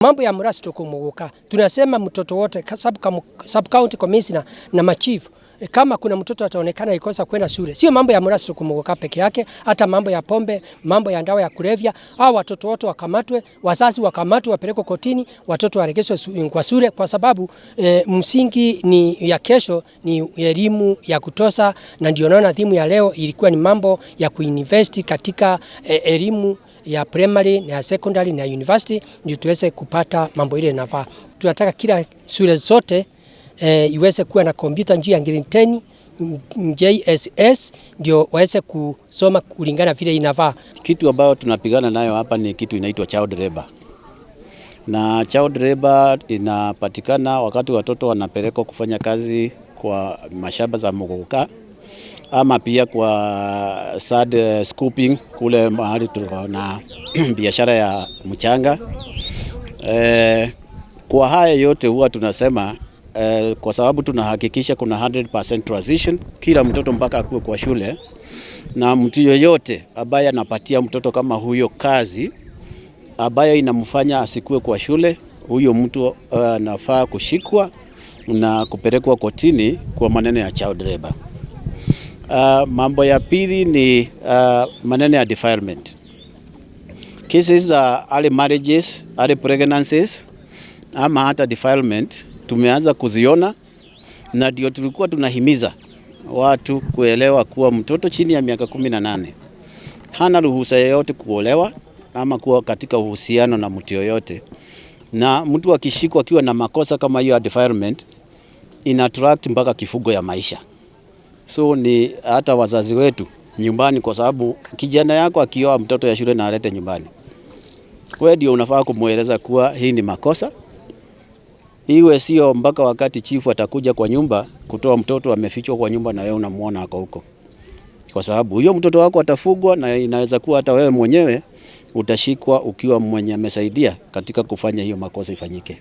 Mambo ya murasi tukumuguka. Tunasema mtoto wote sub county commissioner na machief kama kuna mtoto ataonekana ikosa kwenda shule. Sio mambo ya murasi tukumuguka peke yake, hata mambo ya pombe, mambo ya dawa ya kulevya, au watoto wote wakamatwe, wazazi wakamatwe wapelekwe kotini, watoto waregeshwe kwa shule kwa sababu msingi ni ya kesho ni elimu ya kutosha, na ndio naona thimu ya leo ilikuwa ni mambo ya kuinvest katika elimu ya primary na secondary na university ndio tuweze kupata mambo ile nafaa. Tunataka kila shule zote iweze kuwa na kompyuta njia ya grade 10 JSS ndio waweze kusoma kulingana vile inafaa. Kitu ambayo tunapigana nayo hapa ni kitu inaitwa child labor. Na child labor inapatikana wakati watoto wanapelekwa kufanya kazi kwa mashamba za muguka ama pia kwa sad scooping kule mahali na biashara ya mchanga. Kwa haya yote huwa tunasema kwa sababu tunahakikisha kuna 100% transition kila mtoto mpaka akue kwa shule, na mtu yoyote ambaye anapatia mtoto kama huyo kazi ambayo inamfanya asikue kwa shule, huyo mtu anafaa kushikwa na kupelekwa kotini kwa maneno ya child labor. Mambo ya pili ni maneno ya defilement. Cases za early marriages, early pregnancies ama hata defilement tumeanza kuziona, na ndio tulikuwa tunahimiza watu kuelewa kuwa mtoto chini ya miaka 18 hana ruhusa yoyote kuolewa ama kuwa katika uhusiano na mtu yoyote, na mtu akishikwa akiwa na makosa kama hiyo ya defilement ina attract mpaka kifungo ya maisha. So ni hata wazazi wetu nyumbani, kwa sababu kijana yako akioa mtoto ya shule na alete nyumbani, wewe ndio unafaa kumueleza kuwa hii ni makosa. Iwe sio mpaka wakati chifu atakuja kwa nyumba kutoa mtoto amefichwa kwa nyumba na wewe unamuona hako huko, kwa sababu huyo mtoto wako atafugwa, na inaweza kuwa hata wewe mwenyewe utashikwa ukiwa mwenye amesaidia katika kufanya hiyo makosa ifanyike.